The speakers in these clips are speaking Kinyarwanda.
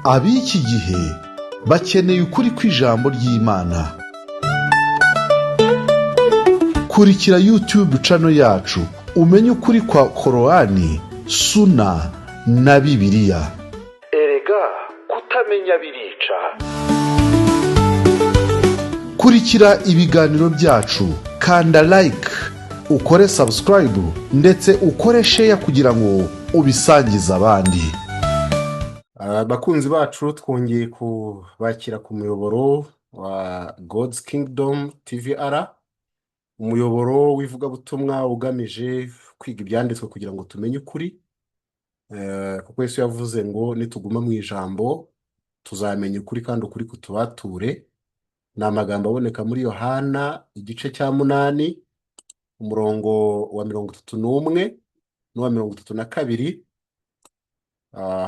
Ab'iki gihe bakeneye ukuri kw'ijambo ry'Imana. Kurikira YouTube channel yacu umenye ukuri kwa Korani, Suna na Bibiliya. Erega kutamenya birica. Kurikira ibiganiro byacu, kanda like, ukore subscribe ndetse ukore share kugira ngo ubisangize abandi. Abakunzi bacu twongeye kubakira ku muyoboro wa God's Kingdom TVR, umuyoboro w'ivugabutumwa ugamije kwiga ibyanditswe kugira ngo tumenye ukuri, kuko Yesu yavuze ngo nituguma mu ijambo tuzamenya ukuri kandi ukuri kutubature. Ni amagambo aboneka muri Yohana igice cya 8 umurongo wa 31 n'uwa 32.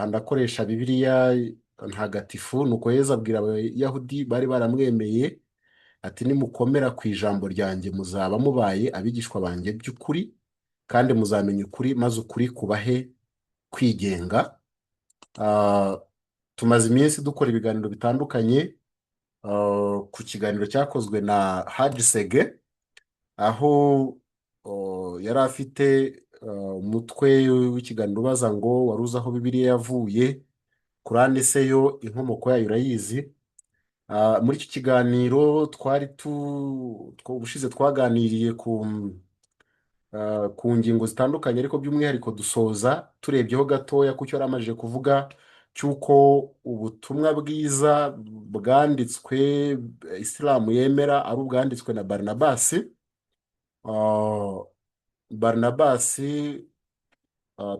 Ndakoresha Bibiliya ntagatifu. Nuko Yesu abwira Abayahudi bari baramwemeye ati nimukomera ku ijambo ryanjye muzaba mubaye abigishwa banjye by'ukuri kandi muzamenya ukuri maze ukuri kubahe kwigenga. Tumaze iminsi dukora ibiganiro bitandukanye ku kiganiro cyakozwe na Haji Sege, aho yari afite umutwe w'ikiganiro ubaza ngo waruzi aho Bibiliya yavuye, Kurani se yo inkomoko yayo urayizi? Muri iki kiganiro ubushize twaganiriye ku ngingo zitandukanye, ariko by'umwihariko dusoza turebyeho gatoya ku cyo yaramajije kuvuga cy'uko ubutumwa bwiza bwanditswe Isilamu yemera ari ubwanditswe na Barnabasi.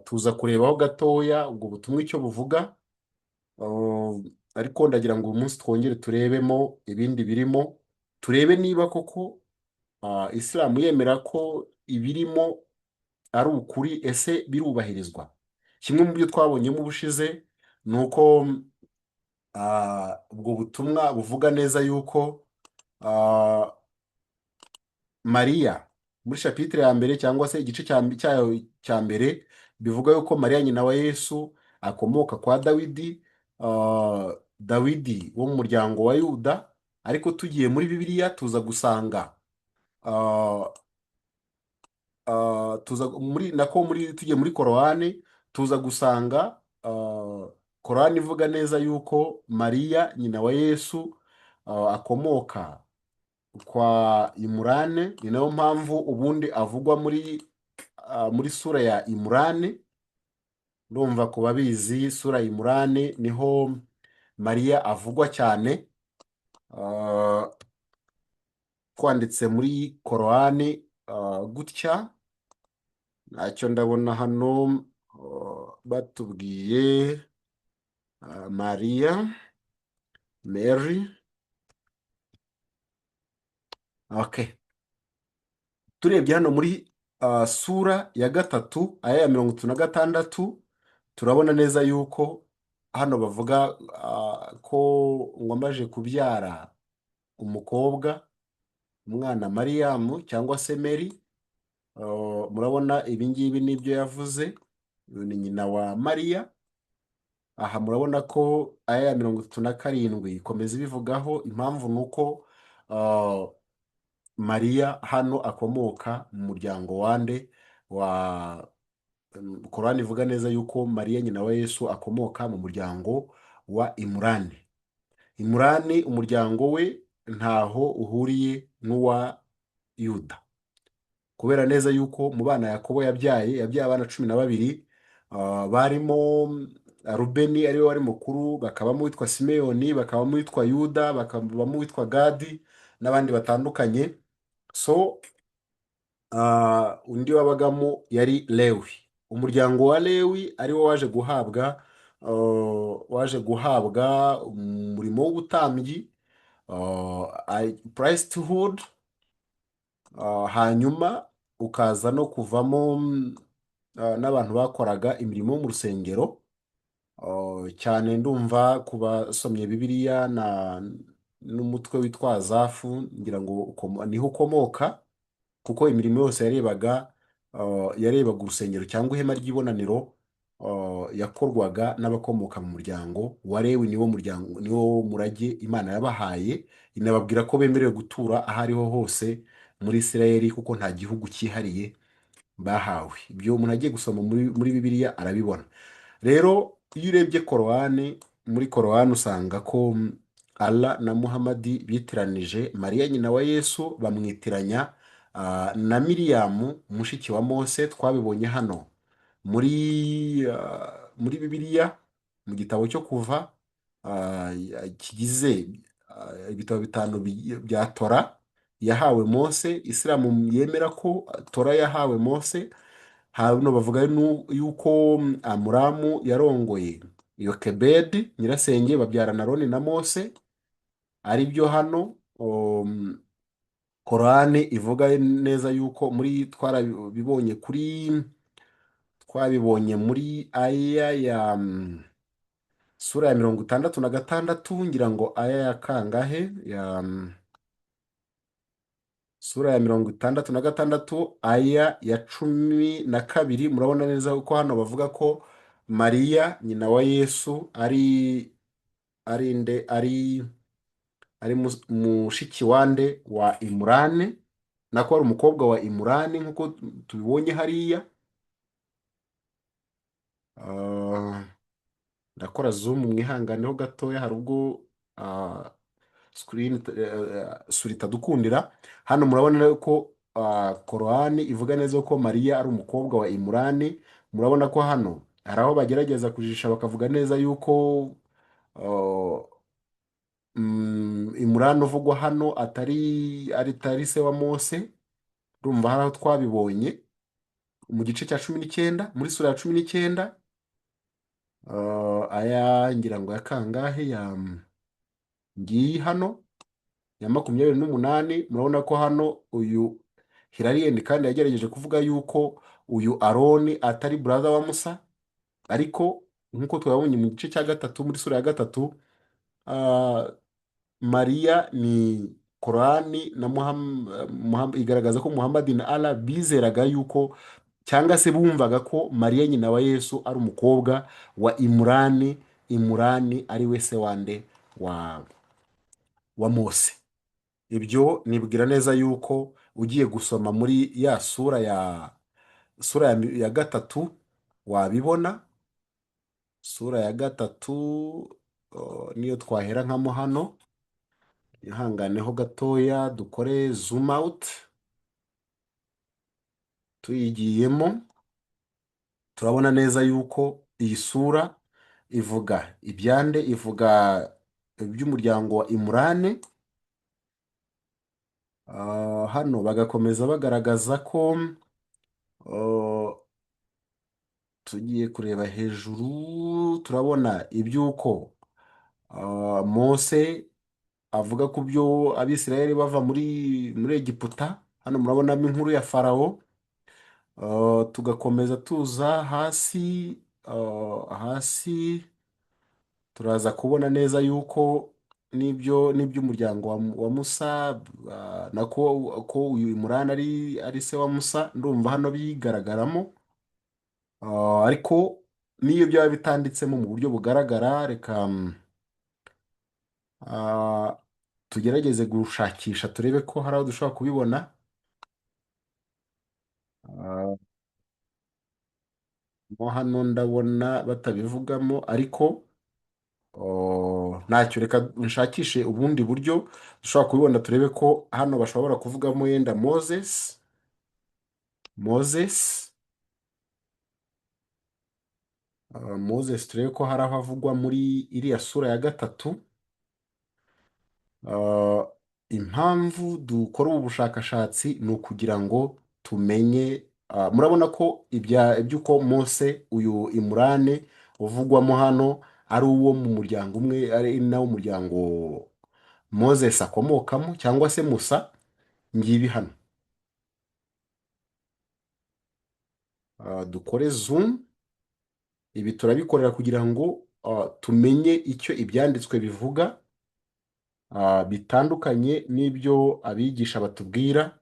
Tuza kurebaho gatoya ubwo butumwa icyo buvuga, ariko ndagira ngo uyu munsi twongere turebemo ibindi birimo, turebe niba koko Isilamu yemera ko ibirimo ari ukuri, ese birubahirizwa. Kimwe mu byo twabonyemo ubushize ni uko ubwo butumwa buvuga neza yuko Mariya muri chapitre ya mbere cyangwa se igice cyayo cya mbere bivuga yuko Mariya nyina wa Yesu akomoka kwa Dawidi, Dawidi wo mu muryango wa Yuda. Ariko tugiye muri Bibiliya tuza gusanga tugiye muri Korani tuza gusanga Korani ivuga neza yuko Mariya nyina wa Yesu akomoka kwa Imurane. Ni nayo mpamvu ubundi avugwa muri sura ya Imurane. Ndumva ku babizi sura ya Imurane niho Mariya avugwa cyane, kwanditse muri Korani gutya. Ntacyo ndabona hano batubwiye Mariya Mary. Okay, turebye hano muri sura ya 3 aya ya 36 turabona neza yuko hano bavuga ko ngwamaje kubyara umukobwa, umwana Mariyamu cyangwa se Mary. Murabona ibingibi nibyo yavuze, ni nyina wa Mariya. Aha murabona ko aya ya 37 ikomeza ibivugaho. Impamvu nuko Mariya hano akomoka mu muryango wande wa Korani ivuga neza yuko Mariya nyina wa Yesu akomoka mu muryango wa Imurani. Imurani umuryango we ntaho uhuriye n'uwa Yuda, kubera neza yuko mu bana Yakobo yabyaye abana 12, barimo Rubeni ariwe wari mukuru, bakabamo witwa Simeyoni, bakabamo witwa Yuda, bakabamo witwa Gadi n'abandi batandukanye. So undi wabagamo yari Lewi. Umuryango wa Lewi ariwo waje guhabwa umurimo w'ubutambyi, priesthood, hanyuma ukaza no kuvamo n'abantu bakoraga imirimo mu rusengero. Cyane ndumva kubasomye Bibiliya n'umutwe witwa Zafu, ngira ngo niho ukomoka, kuko imirimo yose yarebaga urusengero cyangwa ihema ry'ibonaniro yakorwaga n'abakomoka mu muryango wa Lewi. Niwo murage Imana yabahaye, inababwira ko bemerewe gutura aho ariho hose muri Isirayeli kuko nta gihugu cyihariye bahawe. Ibyo umuntu agiye gusoma muri Bibiliya arabibona. Rero iyo urebye korowani, muri korowani usanga ko Allah na Muhamadi bitiranije Mariya nyina wa Yesu, bamwitiranya na Miriyamu mushiki wa Mose. Twabibonye hano muri Bibiliya mu gitabo cyo kuva, kigize ibitabo bitanu bya Tora yahawe Mose. Isilamu yemera ko Tora yahawe Mose. Hano bavuga yuko Amuramu yarongoye Yokebedi nyirasenge, babyarana Aroni na Mose. Ari byo hano Korani ivuga neza yuko twabibonye muri aya ya sura ya 66, ngira ngo aya ya kangahe ya sura ya 66 aya ya 12. Murabona neza ko hano bavuga ko Mariya nyina wa Yesu ari nde ari mushiki wande wa Imurane, nako ari umukobwa wa Imurane nk'uko tubibonye hariya. Ndakora zoom mwihanganeho gatoya, hari ubwo sura itadukundira. Hano murabona ko Korani ivuga neza ko Mariya ari umukobwa wa Imurani. Murabona ko hano hari aho bagerageza kujisha bakavuga neza yuko Imurani uvugwa hano atari se wa Mose. Urumva hari aho twabibonye mu gice cya 19, muri sura ya 19 aya ngira ngo ya kangahe ya ngiyi hano ya 28. Murabona ko hano uyu Hilariyeni kandi yagerageje kuvuga yuko uyu Aroni atari brother wa Musa, ariko nk'uko twabonye mu gice cya 3 muri sura ya 3, Mariya ni Korani na igaragaza ko Muhammad na Allah bizeraga yuko, cyangwa se bumvaga ko Mariya nyina wa Yesu ari umukobwa wa Imurani. Imurani ari we se wande wa Mose. Ibyo nibwira neza yuko ugiye gusoma muri ya sura ya 3 wabibona. Sura ya 3 niyo twahera nkamo hano, ihanganeho gatoya dukore zoom out. Tuyigiyemo turabona neza yuko iyi sura ivuga ivuga iby'umuryango wa Imurane. Hano bagakomeza bagaragaza ko tugiye kureba hejuru turabona iby'uko Mose avuga ku byo Abisirayeli bava muri Egiputa. Hano murabonamo inkuru ya Farawo. Tugakomeza tuza hasi turaza kubona neza yuko n'iby'umuryango wa Musa, ko uyu Imurani ari se wa Musa. Ndumva hano bigaragaramo, ariko n'iyo byaba bitanditsemo mu buryo bugaragara, reka tugerageze gushakisha turebe ko hari aho dushobora kubibona. Mo hano ndabona batabivugamo, ariko ntacyo, reka nshakishe ubundi buryo dushobora kubibona turebe ko hano bashobora kuvugamo yenda Moses. Moses turebe ko hari aho avugwa muri iriya sura ya 3. Impamvu dukora ubu bushakashatsi ni ukugira ngo tumenye, murabona ko iby'uko Mose uyu Imurane uvugwamo hano ari uwo mu muryango umwe, ari nawo muryango Moses akomokamo, cyangwa se Musa. Ngibi hano dukore zoom. Ibi turabikorera kugira ngo tumenye icyo ibyanditswe bivuga, bitandukanye n'ibyo abigisha batubwira.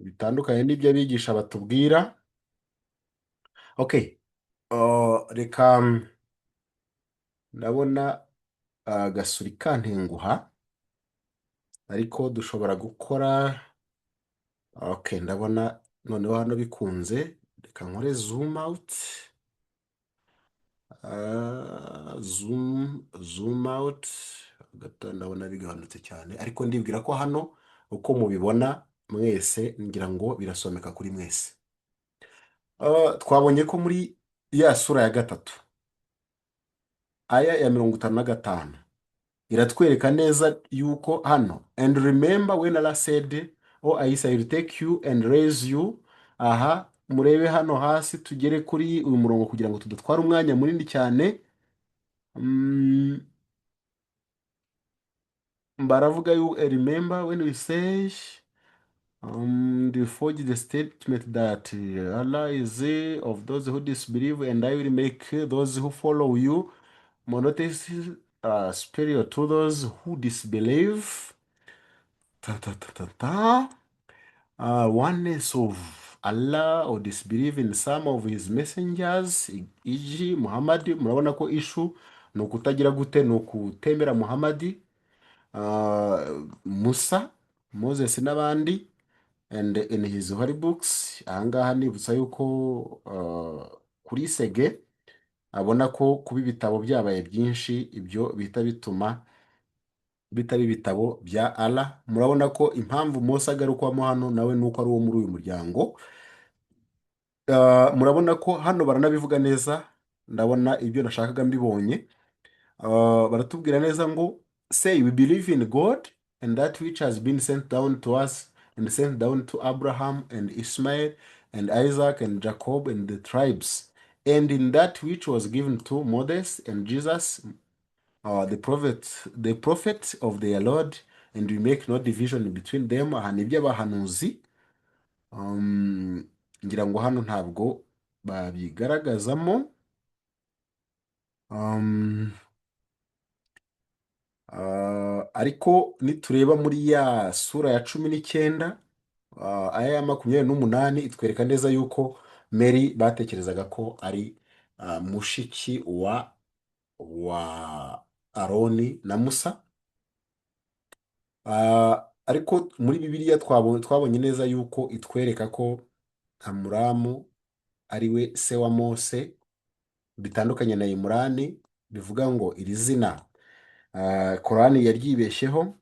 bitandukanye n'ibyo abigisha batubwira. Okay. Reka ndabona gasuri kantenguha, ariko dushobora gukora. Okay, ndabona noneho hano bikunze. Reka nkore zoom out. Zoom out gato, ndabona bigabanutse cyane, ariko ndibwira ko hano uko mubibona mwese ngira ngo birasomeka kuri mwese. Twabonye ko muri ya sura ya gatatu aya ya 55 iratwereka neza yuko hano, and remember when Allah said, oh Isa, I will take you and raise you. Aha murebe hano hasi tugere kuri uyu murongo kugira ngo tudatwara umwanya munini cyane. Baravuga you remember when we say they forge the statement that Allah is of those who disbelieve, and I will make those who follow you monotheistic superior to those who disbelieve. Ta, ta, ta, ta, ta. Oneness of Allah or disbelieve in some of his messengers, iji Muhammad. Murabona ko ishu ni ukutagira gute, ni ukutemera Muhammad, Musa, Moses n'abandi, and in his holy books. Ahangaha nibutsa yuko kuri Sege abona ko kuba ibitabo byabaye byinshi ibyo bihita bituma bitaba ibitabo bya Allah. Murabona ko impamvu Mose agarukwamo hano nawe nuko ari uwo muri uyu muryango. Murabona ko hano baranabivuga neza, ndabona ibyo nashakaga mbibonye. Baratubwira neza ngo, say we believe in God and that which has been sent down to us and sent down to Abraham and Ismail and Isaac and Jacob and the tribes, and in that which was given to Moses and Jesus, the prophet of their Lord, and we make no division between them. Aha ni iby'abahanuzi. Ngira ngo hano ntabwo babigaragazamo. Ariko nitureba muri ya sura ya 19 aya ya 28 itwereka neza yuko Mary batekerezaga ko ari mushiki wa Aroni na Musa. Ariko muri Bibiliya twabonye neza yuko itwereka ko Amuramu ari we se wa Mose, bitandukanye na Imurani. Bivuga ngo iri zina Korani yaryibeshyeho,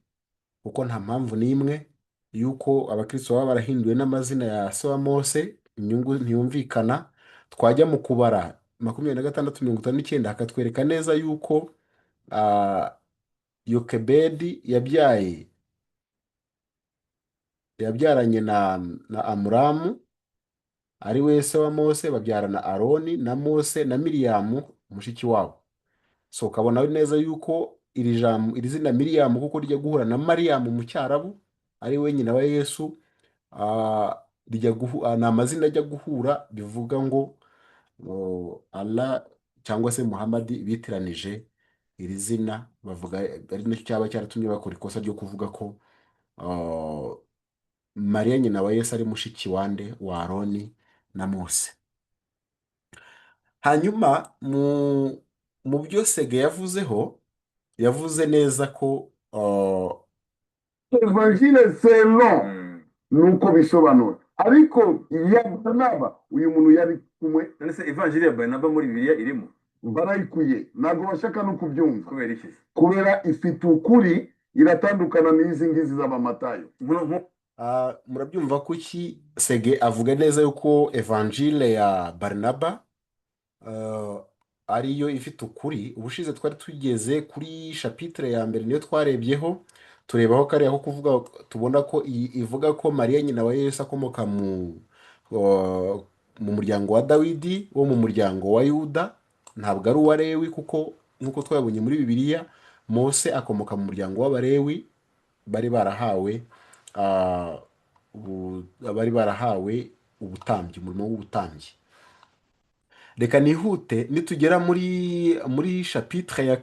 kuko nta mpamvu n'imwe yuko abakristo baba barahinduwe n'amazina ya se wa Mose, inyungu ntiyumvikana. Twajya mu kubara 26:59 hakatwereka neza yuko Yokebedi yabyaranye na Amuramu ari we se wa Mose, babyarana Aroni na Mose na Miriyamu mushiki wabo. So ukabona neza yuko iri zina Miriyamu kuko rijya guhura na Mariyamu mu Cyarabu ari we nyina wa Yesu, ni amazina ajya guhura. Bivuga ngo Allah cyangwa se Muhammad bitiranije iri zina, bavuga ari nacyo cyaba cyaratumye bakora ikosa ryo kuvuga ko Mariya nyina wa Yesu ari mushiki wa Aroni na Mose. Hanyuma mu byo Sege yavuze neza ko Evangelii selon nuko bisobanura, ariko iya Barnaba uyu muntu yari kumwe. Nese Evangelii ya Barnaba muri Bibiliya irimo barayikuye, ntabwo bashaka no kubyumva kubera iki? kubera ifite ukuri, iratandukana n'izi ngizi z'abamatayo. murabyumva kuki Sege avuga neza yuko Evangelii ya Barnaba ariyo ifite ukuri. Ubushize twari tugeze kuri chapitre ya mbere, niyo twarebyeho turebaho kariya ko kuvuga, tubona ko ivuga ko Mariya nyina wa Yesu akomoka mu muryango wa Dawidi wo mu muryango wa Yuda, ntabwo ari uwa Lewi, kuko nk'uko twabonye muri Bibiliya Mose akomoka mu muryango w'Abalewi bari barahawe ubutambyi, umurimo w'ubutambyi. Reka nihute, nitugera muri chapitre ya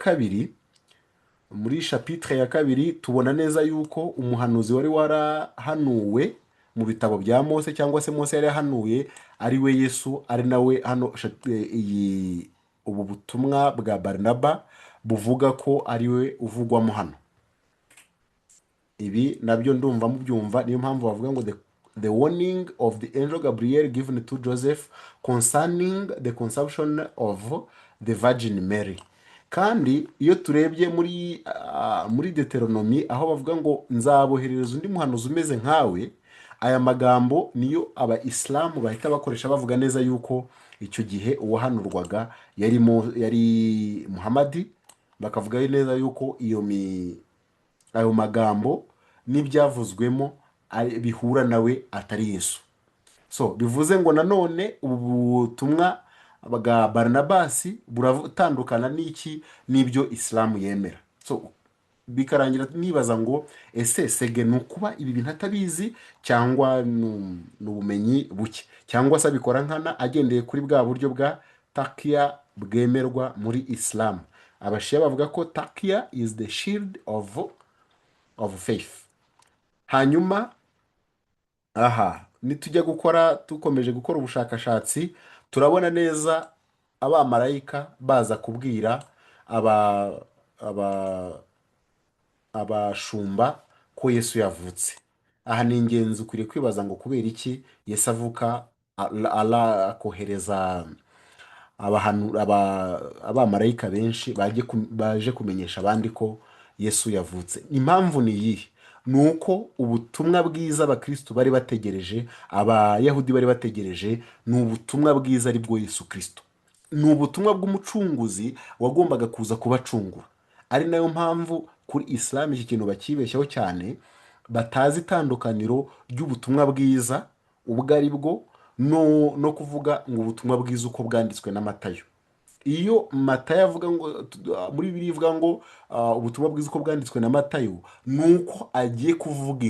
kabiri, tubona neza yuko umuhanuzi wari warahanuwe mu bitabo bya Mose, cyangwa se Mose yari yahanuye ari we Yesu, ari nawe hano ubu butumwa bwa Barinaba buvuga ko ari we uvugwamo hano. Ibi nabyo ndumva mubyumva, niyo mpamvu bavuga ngo the warning of the angel Gabriel given to Joseph concerning the conception of the Virgin Mary. Kandi iyo turebye muri Deuteronomy aho bavuga ngo nzaboherereza undi muhanuzi umeze nkawe, aya magambo niyo abayisilamu bahita bakoresha bavuga neza yuko icyo gihe uwahanurwaga yari Muhamadi, bakavuga neza yuko ayo magambo n'ibyavuzwemo bihura nawe atari Yesu. So bivuze ngo nanone ubu butumwa bwa Barinabasi buratandukana n'ibyo Isilamu yemera. So bikarangira nibaza ngo ese Sege ni ukuba ibi bintu atabizi, cyangwa ni ubumenyi buke, cyangwa se abikora nkana agendeye kuri bwa buryo bwa takiya bwemerwa muri Isilamu. Abashiya bavuga ko takiya is the shield of faith. Hanyuma nitujya dukomeje gukora ubushakashatsi, turabona neza abamarayika baza kubwira abashumba ko Yesu yavutse. Aha ni ingenzi, ukwiriye kwibaza ngo kubera iki Yesu avuka, akohereza abamarayika benshi baje kumenyesha abandi ko Yesu yavutse. Impamvu ni iyihe? Ni uko ubutumwa bwiza abakristo bari bategereje, abayahudi bari bategereje, ni ubutumwa bwiza ari bwo Yesu Kristo. Ni ubutumwa bw'umucunguzi wagombaga kuza kubacungura. Ari nayo mpamvu kuri Isilamu iki kintu bakibeshyaho cyane, batazi itandukaniro ry'ubutumwa bwiza ubwo ari bwo no kuvuga ngo ubutumwa bwiza uko bwanditswe na Matayo. Iyo Matayo avuga ngo, muri Bibiliya ivuga ngo ubutumwa bwiza uko bwanditswe na Matayo, ni uko agiye kuvuga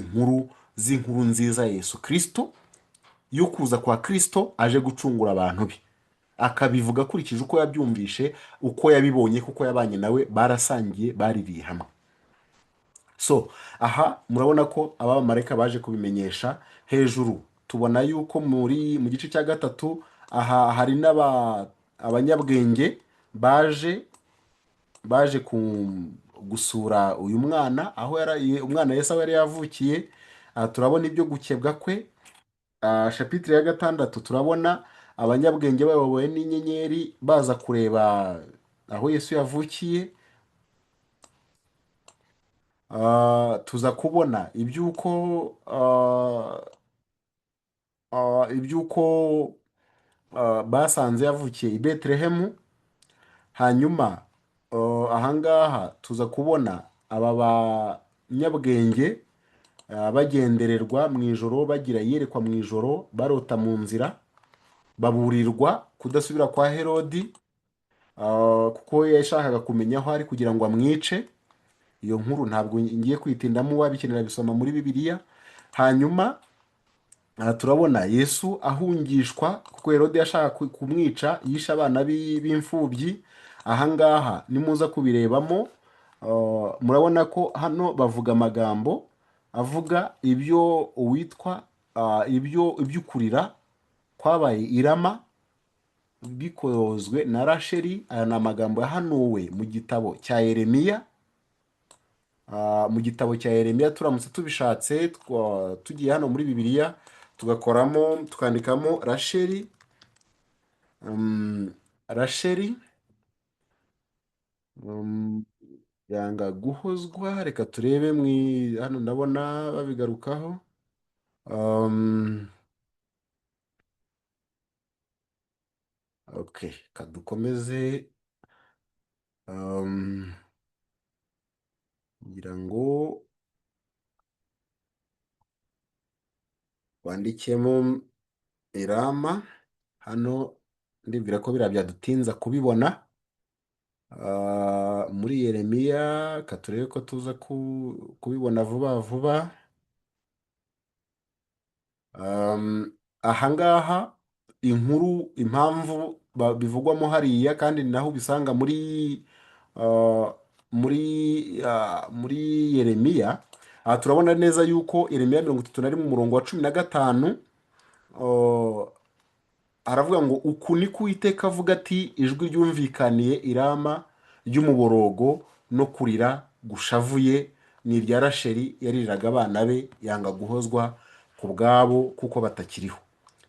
z'inkuru nziza ya Yesu Kristo, yo kuza kwa Kristo aje gucungura abantu be. Akabivuga akurikije uko yabyumvishe, uko yabibonye, kuko yabanye nawe, barasangiye, baririye hamwe. So aha murabona ko abamarayika baje kubimenyesha. Hejuru tubona yuko mu gice cya gatatu aha hari abanyabwenge baje gusura uyu mwana aho umwana Yesu yari yavukiye. Turabona ibyo gukebwa kwe. Shapitire ya 6 turabona abanyabwenge bayobowe n'inyenyeri baza kureba aho Yesu yavukiye. Tuza kubona iby'uko basanze yavukiye i Betelehemu. Hanyuma ahangaha tuza kubona aba banyabwenge bagendererwa mu ijoro, bagira yerekwa mu ijoro, barota mu nzira, baburirwa kudasubira kwa Herodi kuko yashakaga kumenya aho ari kugira ngo amwice. Iyo nkuru ntabwo ngiye kwitindamo, wabikenera bisoma muri Bibiliya. Hanyuma turabona Yesu ahungishwa kuko Herode yashaka kumwica, yishe abana b'imfubyi. Ahangaha nimuza kubirebamo, murabona ko hano bavuga amagambo avuga iby'ukurira kwabaye i Rama bikozwe na Rasheli. Aya ni amagambo yahanuwe mu gitabo cya Yeremiya. Mu gitabo cya Yeremiya turamutse tubishatse, tugiye hano muri Bibiliya tukandikamo Rasheli. Yanga guhozwa. Reka turebe hano ndabona babigarukaho. Okay, kadukomeze. ngira ngo wandikemo irama hano. Ndibwira ko biriya byadutinza kubibona. Muri Yeremiya katurebe ko tuza kubibona vuba vuba. Ahangaha inkuru, impamvu bivugwamo hariya, kandi naho ubisanga muri Yeremiya, aha turabona neza yuko Yeremiya 31 mu murongo wa 15 aravuga ngo uku ni ko Uwiteka avuga ati ijwi ryumvikaniye i Rama ry'umuborogo no kurira gushavuye ni irya Rasheli yaririraga abana be yanga guhozwa ku bwabo kuko batakiriho.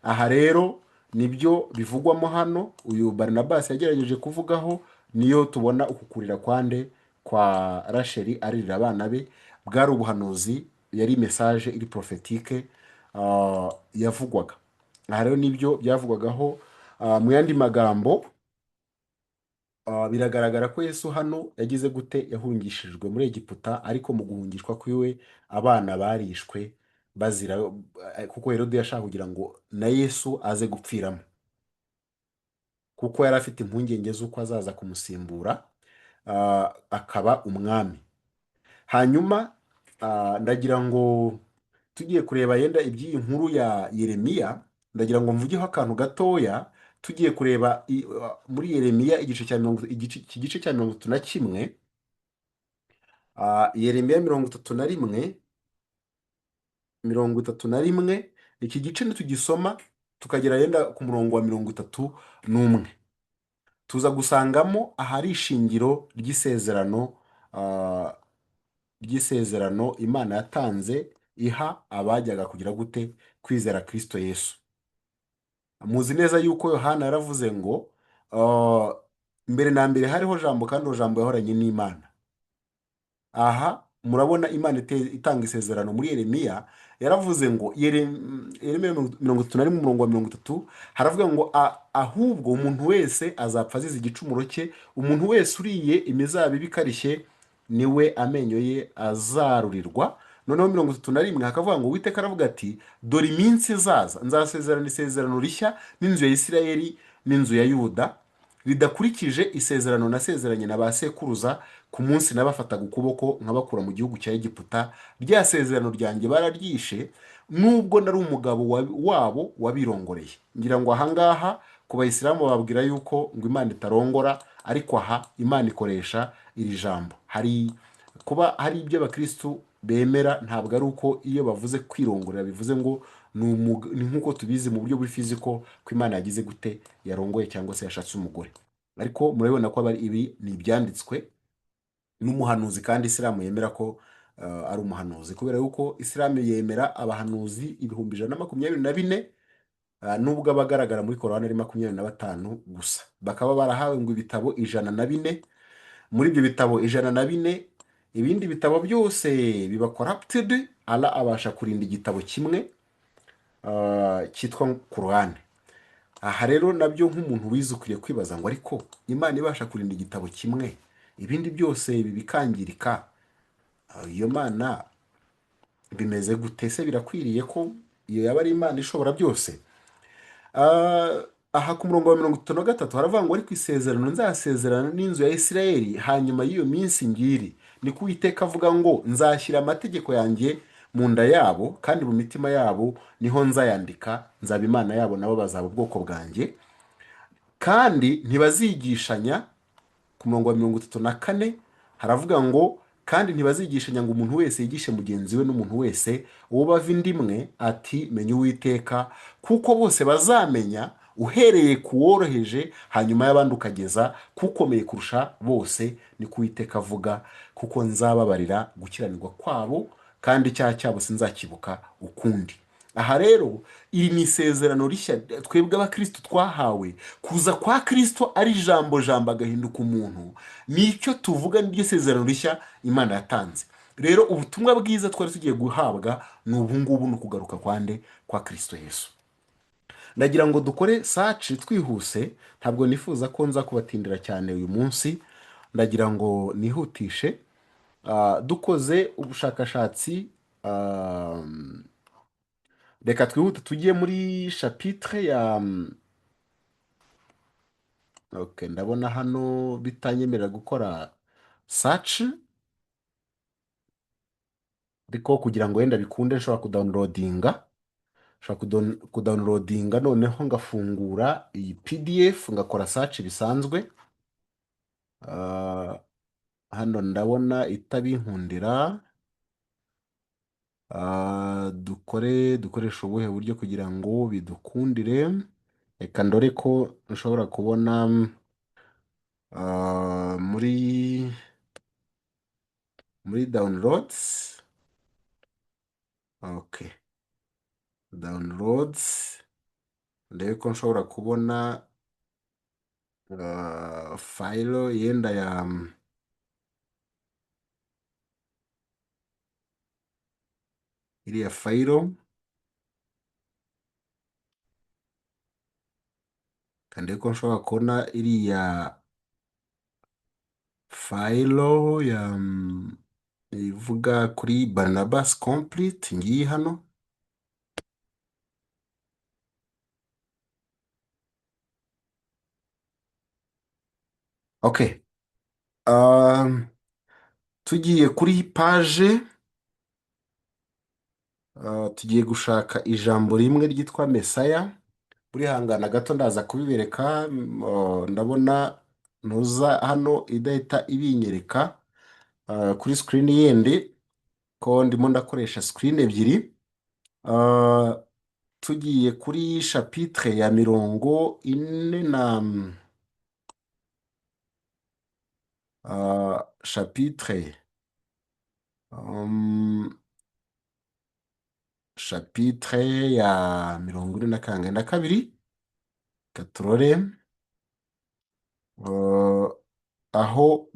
Aha rero nibyo bivugwamo hano uyu Barinabasi yagerageje kuvugaho, niyo tubona uku kurira kwande kwa Rasheli aririra abana be bwari ubuhanuzi, yari mesaje iri porofetike yavugwaga. Aha rero nibyo byavugwagaho. Mu yandi magambo biragaragara ko Yesu hano yagize gute, yahungishijwe muri Egiputa, ariko mu guhungishwa kwiwe abana barishwe bazira, kuko Herode yashaka kugira ngo na Yesu aze gupfiramo, kuko yari afite impungenge z'uko azaza kumusimbura akaba umwami. Hanyuma ndagira ngo tugiye kureba yenda iby'iyi nkuru ya Yeremiya, ndagira ngo mvugeho akantu gatoya. Tugiye kureba muri Yeremiya igice cya 31, Yeremiya 31, iki gice nitugisoma tukagera yenda ku murongo wa 31, tuza gusangamo ahari ishingiro ry'isezerano Imana yatanze iha abajyaga kugira gute, kwizera Kristo Yesu. Muzi neza yuko Yohana yaravuze ngo mbere na mbere hariho jambo, kandi uwo jambo yahoranye n'Imana. Aha murabona Imana itanga isezerano muri Yeremiya, yaravuze ngo Yeremiya 31 mu murongo wa 30 haravuga ngo ahubwo umuntu wese azapfa azize igicumuro cye, umuntu wese uriye imizabibu ikarishye niwe amenyo ye azarurirwa. Noneho 31 hakavuga ngo Uwiteka aravuga ati dore iminsi izaza nzasezerana isezerano rishya n'inzu ya Isirayeli n'inzu ya Yuda ridakurikije isezerano nasezeranye na ba sekuruza ku munsi nabafataga ukuboko nkabakura mu gihugu cya Egiputa. Rya sezerano ryanjye bararyishe, nubwo nari umugabo wabo wabirongoreye. Ngira ngo ahangaha ku Bayisilamu bababwira yuko ngo Imana itarongora, ariko aha Imana ikoresha iri jambo. Kuba hari ibyo abakristu bemera, ntabwo ari uko iyo bavuze kwirongorera bivuze ngo ni nk'uko tubizi mu buryo buri fiziko ko Imana yagize gute, yarongoye cyangwa se yashatse umugore. Ariko murabibona ko ibi ni ibyanditswe n'umuhanuzi, kandi Isilamu yemera ko ari umuhanuzi, kubera yuko Isilamu yemera abahanuzi 124,000, nubwo abagaragara muri Korani ari 25 gusa. Bakaba barahawe ngo ibitabo 104. Muri ibyo bitabo 104, ibindi bitabo byose biba corrupted. Allah abasha kurinda igitabo kimwe cyitwa Korani. Aha rero nabyo nk'umuntu wize ukwiriye kwibaza ngo ariko Imana ibasha kurinda igitabo kimwe, ibindi byose bikangirika, iyo Mana bimeze gute se? Birakwiriye ko iyo yaba ari Imana ishobora byose? Aha ku murongo wa 33 haravuga ngo ariko isezerano nzasezerana n'inzu ya Isirayeli hanyuma y'iyo minsi ngiri, ni ko Uwiteka avuga ngo nzashyira amategeko yanjye mu nda yabo, kandi mu mitima yabo niho nzayandika, nzaba Imana yabo nabo bazaba ubwoko bwanjye, kandi ntibazigishanya. Ku murongo wa 34 haravuga ngo kandi ntibazigishanya ngo umuntu wese yigishe mugenzi we n'umuntu wese uwo bava indimwe ati menya Uwiteka, kuko bose bazamenya uhereye ku woroheje hanyuma y'abandi ukageza kukomeye kurusha bose, ni ko Uwiteka avuga, kuko nzababarira gukiranirwa kwabo kandi icyaha cyabo sinzakibuka ukundi. Aha rero iri ni isezerano rishya twebwe abakristo twahawe. Kuza kwa Kristo ari jambo agahinduka umuntu, nicyo tuvuga, n'iryo sezerano rishya Imana yatanze. Rero ubutumwa bwiza twari tugiye guhabwa ni ubu ngubu, ni ukugaruka kwande kwa Kristo Yesu. Ndagira ngo dukore saci twihuse, ntabwo nifuza ko nza kubatindira cyane uyu munsi, ndagira ngo nihutishe. Dukoze ubushakashatsi, reka twihute tugiye muri chapitre ya okay, ndabona hano bitanyemerera gukora search, ariko kugira ngo wenda bikunde nshobora kudownloadinga noneho ngafungura iyi PDF ngakora search bisanzwe. Hano ndabona itabinkundira, dukoresha ubuhe buryo kugira ngo bidukundire? Reka ndore ko nshobora kubona muri downloads. Okay, downloads, ndebe ko nshobora kubona file yenda ya iriya file, kandi ko nshobora kubona iriya file ya ivuga kuri Barnabas complete, ngiyi hano. Okay, tugiye kuri page, tugiye gushaka ijambo rimwe ryitwa Mesaya. Burihangana gato ndaza kubibereka. Ndabona ntuza hano idahita ibinyereka kuri screen yindi ko ndimo ndakoresha screen ebyiri. Tugiye kuri chapitre ya 40 na chapitre chapitre ya 42 katurore aho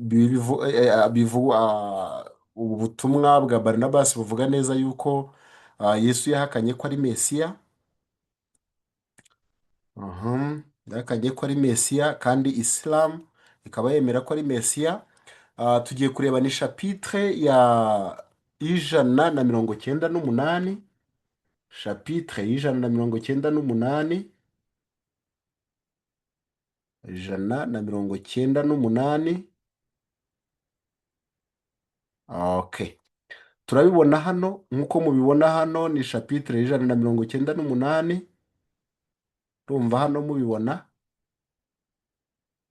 ubutumwa bwa Barnabas buvuga neza yuko Yesu yahakanye ko ari Mesiya. Yahakanye ko ari Mesiya, kandi Islam ikaba yemera ko ari Mesiya. Tugiye kureba ni chapitre ya 198, chapitre 198, 198. Okay, turabibona hano nk'uko mubibona hano ni chapitre 198. Urumva hano mubibona.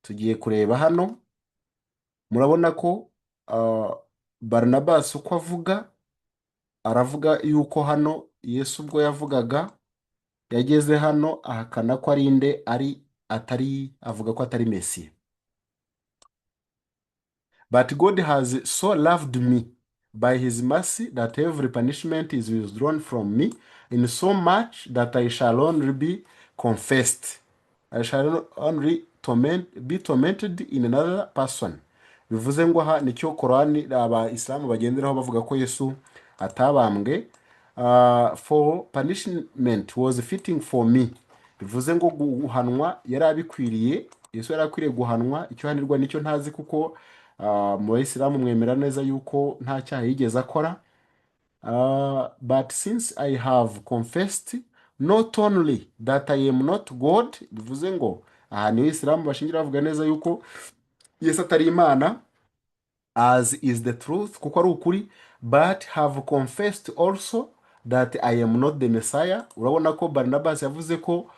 Tugiye kureba hano, murabona ko Barnabas uko avuga, aravuga yuko hano Yesu ubwo yavugaga yageze hano ahakana ko ari inde, avuga ko atari Mesiya. But God has so loved me by his mercy that every punishment is withdrawn from me, in so much that I shall only be confessed. I shall only be tormented in another person. Bivuze ngo aha nicyo Korani Abayisilamu bagenderaho bavuga ko Yesu atabambwe. For punishment was fitting for me. Bivuze ngo guhanwa yari abikwiriye. Yesu yari akwiriye guhanwa. Icyo hanirwa nicyo ntazi, kuko mu Bayisilamu mwemera neza yuko nta cyaha yigeze akora. But since I have confessed not only that I am not God, bivuze ngo aha ni Isilamu bashingira bavuga neza yuko Yesu atari Imana, as is the truth, kuko ari ukuri, but have confessed also that I am not the Messiah. Urabona ko Barnabas yavuze ko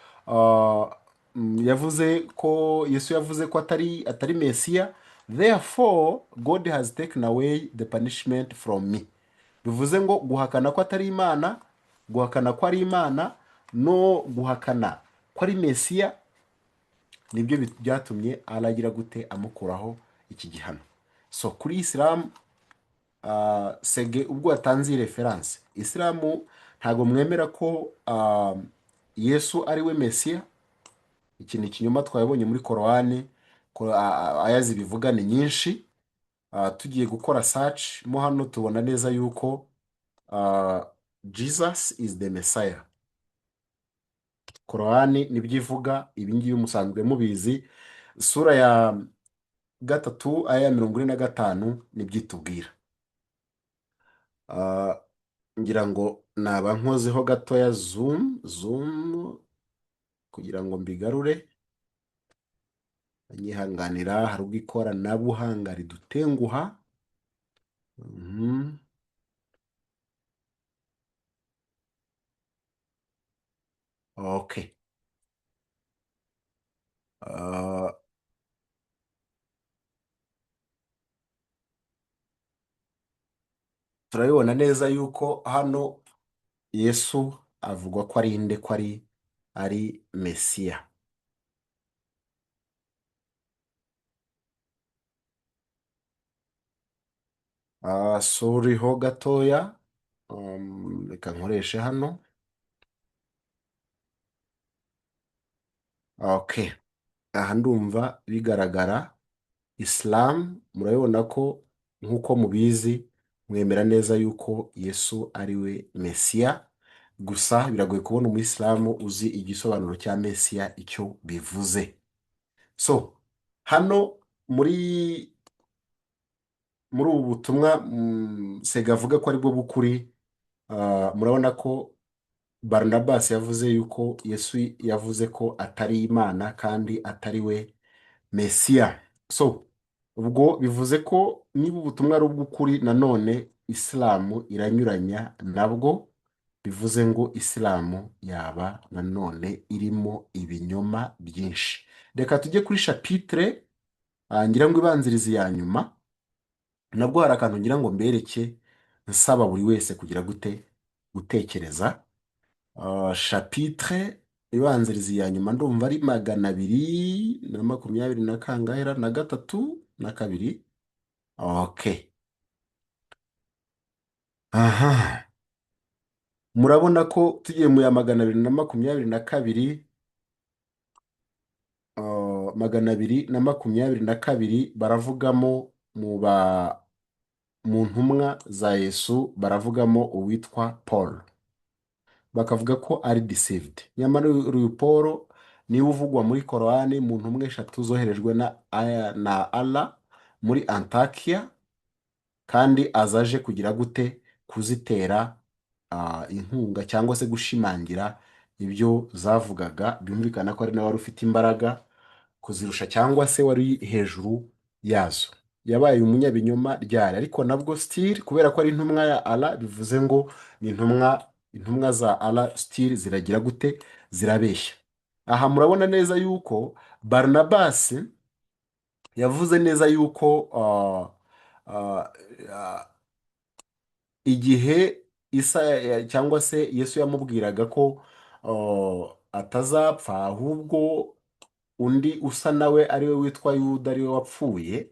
Yesu yavuze ko atari Mesiya. Therefore God has taken away the punishment from me. Bivuze ngo guhakana ko atari Imana, guhakana ko ari Imana, no guhakana ko ari Mesiya, nibyo byatumye aragira gute amukuraho iki gihano. So kuri Isilamu, Sege ubwo atanze reference, Isilamu ntago mwemera ko Yesu ari we Mesiya. Iki ni ikinyoma twabonye muri Korani, aya zibivuga ni nyinshi. Tugiye gukora search mo hano tubona neza yuko Jesus is the Messiah. Korani nibyo ivuga, ibi ngibi musanzwe mubizi. Sura ya 3 aya 45 nibyo itubwira. Ngira ngo naba nkozeho gatoya zoom kugira ngo mbigarure. Nyihanganira, hari ubwo ikoranabuhanga ridutenguha. Okay. turabibona neza yuko hano Yesu avugwa ko ari inde, ko ari Mesiya. Suriho gatoya, reka nkoreshe hano. Okay, aha ndumva bigaragara. Islam murabibona ko nk'uko mubizi mwemera neza yuko Yesu ari we Mesiya, gusa biragoye kubona umuyisilamu uzi igisobanuro cya Mesiya icyo bivuze. So hano muri ubu butumwa Sega avuga ko aribwo bukuri. Murabona ko Barnabas yavuze yuko Yesu yavuze ko atari Imana kandi atari we Mesiya. So ubwo bivuze ko niba ubutumwa ari ubw'ukuri, nanone Isilamu iranyuranya nabwo, bivuze ngo Isilamu yaba nanone irimo ibinyoma byinshi. Reka tujye kuri chapitre ngira ngo ibanziriza ya nyuma. Nabwo hari akantu ngira ngo mbereke, nsaba buri wese kugira gutekereza. Chapitre ibanziriza ya nyuma ndumva ari 220 na kangahera na gatatu na kabiri. Okay. Aha, murabona ko tugiye mu ya 222, 222 baravugamo mu ntumwa za Yesu, baravugamo uwitwa Paul, bakavuga ko ari deceived. Nyamara uyu Paul niwe uvugwa muri Korani mu ntumwa 3 zoherejwe na Allah muri Antakiya, kandi azaje kugira kuzitera inkunga cyangwa se gushimangira ibyo zavugaga. Byumvikana ko ari nawe wari ufite imbaraga kuzirusha cyangwa se wari hejuru yazo. Yabaye umunyabinyoma ryari, ariko nabwo still kubera ko ari intumwa ya Allah, bivuze ngo ni intumwa za Allah still ziragira zirabeshya. Aha murabona neza yuko Barnabas yavuze neza yuko igihe Isa cyangwa se Yesu yamubwiraga ko atazapfa, ahubwo undi usa nawe ariwe witwa Yuda ariwe wapfuye.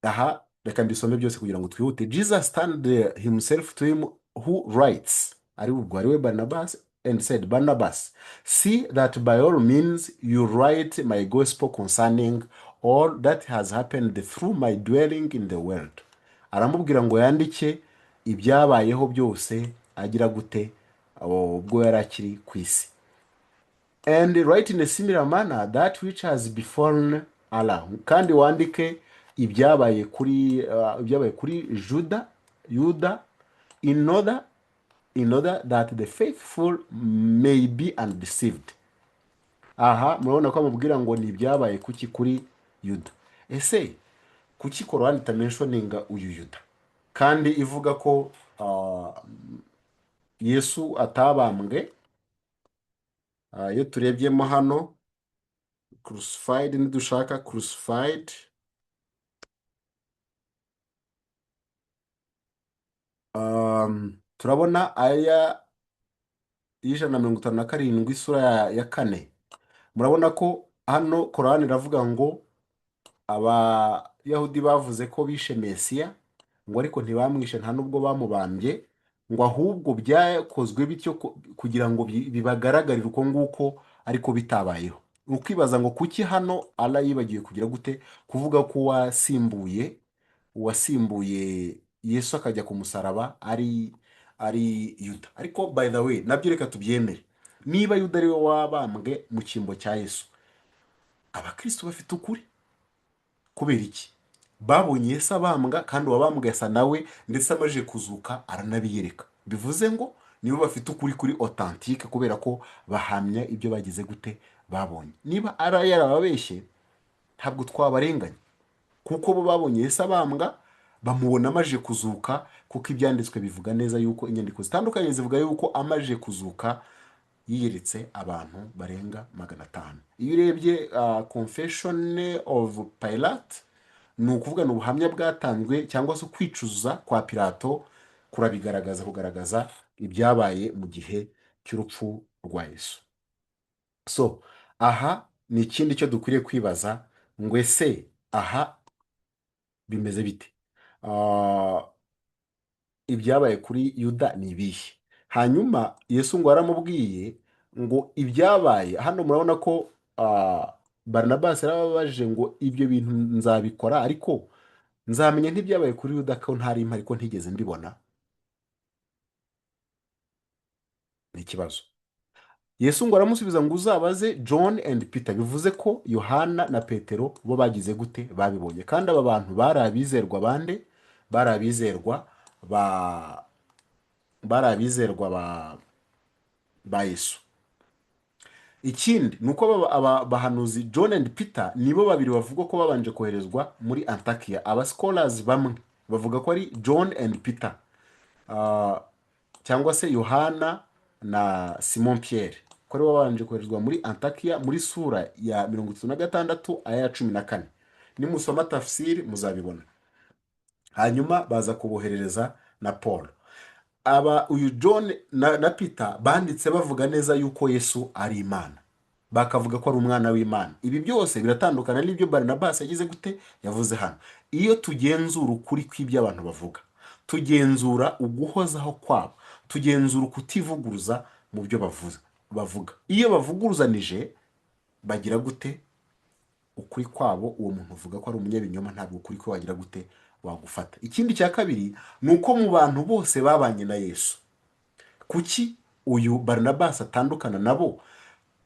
Aha reka mbisome byose kugira ngo twihute. Jesus turned himself to him who writes, ariwe Barnabas, and said, Barnabas, see that by all means you write my gospel concerning all that has happened through my dwelling in the world. Aramubwira ngo yandike ibyabayeho byose agira ubwo yari akiri ku isi. And write in a similar manner that which has befallen Allah. Kandi wandike ibyabaye kuri Yuda in order that the faithful may be undeceived. Aha murabona ko amubwira ngo ni ibyabaye kuki kuri Yuda. Ese kuki Korani itamentioninga uyu Yuda kandi ivuga ko Yesu atabambwe? Iyo turebyemo hano crucified, nidushaka crucified, turabona aya y'157 sura ya 4. Murabona ko hano Korani iravuga ngo Abayahudi bavuze ko bishe Mesiya, ngo ariko ntibamwishe, nta nubwo bamubambye, ngo ahubwo byakozwe bityo kugira ngo bibagaragarire uko nguko, ariko bitabayeho. Ukibaza ngo kuki hano Allah yibagiwe kugira kuvuga ko uwasimbuye Yesu akajya ku musaraba ari Yuda. Ariko by the way, nabyo reka tubyemere, niba Yuda ariwe wabambwe mu cyimbo cya Yesu, abakristo bafite ukuri. Kubera iki? Babonye Yesu abambwa, kandi uwabambwe asa nawe, ndetse amaze kuzuka aranabiyereka. Bivuze ngo nibo bafite ukuri kuri authentique, kubera ko bahamya ibyo bagize babonye. Niba ari yarababeshye, ntabwo twabarenganya, kuko bo babonye Yesu abambwa, bamubona amaze kuzuka, kuko ibyanditswe bivuga neza yuko inyandiko zitandukanye zivuga yuko amaze kuzuka yiyeretse abantu barenga 500. Iyo urebye Confession of Pilate, ni ukuvuga ni ubuhamya bwatanzwe cyangwa se ukwicuza kwa Pilato kugaragaza ibyabaye mu gihe cy'urupfu rwa Yesu. So aha ni ikindi cyo dukwiriye kwibaza ngo ese aha bimeze bite? Ibyabaye kuri Yuda ni ibihe? Hanyuma Yesu ngo aramubwiye ngo ibyabaye hano, murabona ko Barnabas yarababajije ngo ibyo bintu nzabikora, ariko nzamenya nk'ibyabaye kuri Yuda ko ntari impari, ko ntigeze mbibona. Ni ikibazo. Yesu ngo aramusubiza ngo uzabaze John and Peter, bivuze ko Yohana na Petero bo bagize gute, babibonye. Kandi aba bantu bari abizerwa bande, bari abizerwa ba Yesu. Ikindi ni uko aba bahanuzi John and Peter nibo babiri bavuga ko babanje koherezwa muri Antakiya. Aba scholars bamwe bavuga ko ari John and Peter, cyangwa se Yohana na Simon Pierre, ko ari babanje koherezwa muri Antakiya muri sura ya 36 aya ya 14. Nimusoma tafsiri muzabibona. Hanyuma baza kuboherereza na Paul. Uyu John na Peter banditse bavuga neza yuko Yesu ari Imana, bakavuga ko ari umwana w'Imana. Ibi byose biratandukana n'ibyo Barnabas yagize gute, yavuze hano. Iyo tugenzura ukuri kw'ibyo abantu bavuga, tugenzura uguhozaho kwabo, tugenzura ukutivuguruza mu byo bavuga. Iyo bavuguruzanije bagira gute ukuri kwabo, uwo muntu uvuga ko ari umunyabinyoma ntabwo ukuri ko wagira gute wagufata. Ikindi cya kabiri ni uko mu bantu bose babanye na Yesu, kuki uyu Barnabas atandukana nabo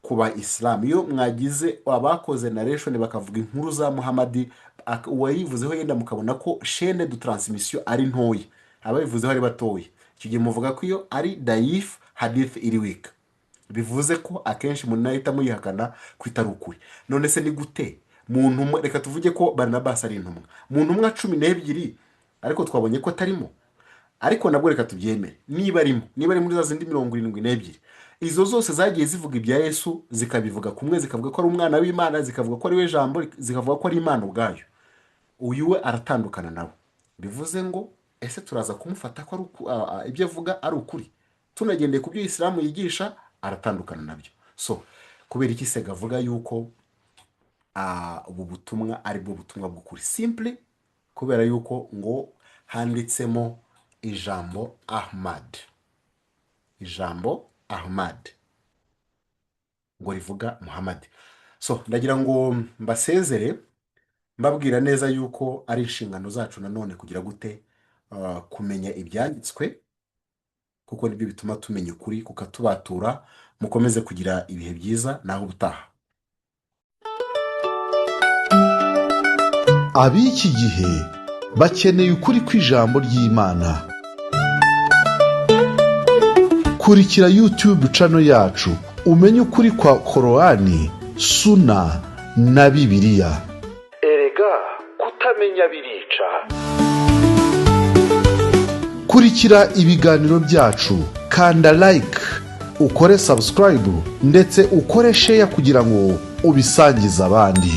ku ba Islam? Iyo mwagize abakoze narration bakavuga inkuru za Muhammad, uwayivuzeho yenda mukabona ko chaîne de transmission ari ntoya, abayivuzeho ari batoya, icyo gihe muvuga ko iyo ari daif, hadith iri weak. Bivuze ko akenshi umuntu nahita muyihakana kwitari ukuri. None se ni gute muntu, reka tuvuge ko Barnabas ari intumwa, mu ntumwa 12 ariko twabonye ko atarimo, ariko nabwo reka tubyemere niba arimo, niba ari muri za zindi 72, izo zose zagiye zivuga ibya Yesu, zikabivuga kumwe, zikavuga ko ari umwana w'Imana, zikavuga ko ari we jambo, zikavuga ko ari Imana ubwayo. Uyu we aratandukana nabo. Bivuze ngo ese turaza kumufata ko ibyo avuga ari ukuri? Tunagendeye ku byo Islam yigisha, aratandukana nabyo. So kubera iki se gavuga yuko ubu butumwa ari bwo butumwa bw'ukuri? Simple kubera yuko ngo handitsemo ijambo Ahmad, ijambo Ahmad ngo rivuga Muhammad. So ndagira ngo mbasezere mbabwira neza yuko ari inshingano zacu nanone kugira gute kumenya ibyanditswe, kuko nibyo bituma tumenya ukuri kukatubatura. Mukomeze kugira ibihe byiza, naho ubutaha. Ab'iki gihe bakeneye ukuri kw'ijambo ry'Imana. Kurikira YouTube channel yacu umenye ukuri kwa Korani, Suna na Bibiliya. Erega kutamenya birica. Kurikira ibiganiro byacu, kanda like, ukore subscribe ndetse ukore share kugira ngo ubisangize abandi.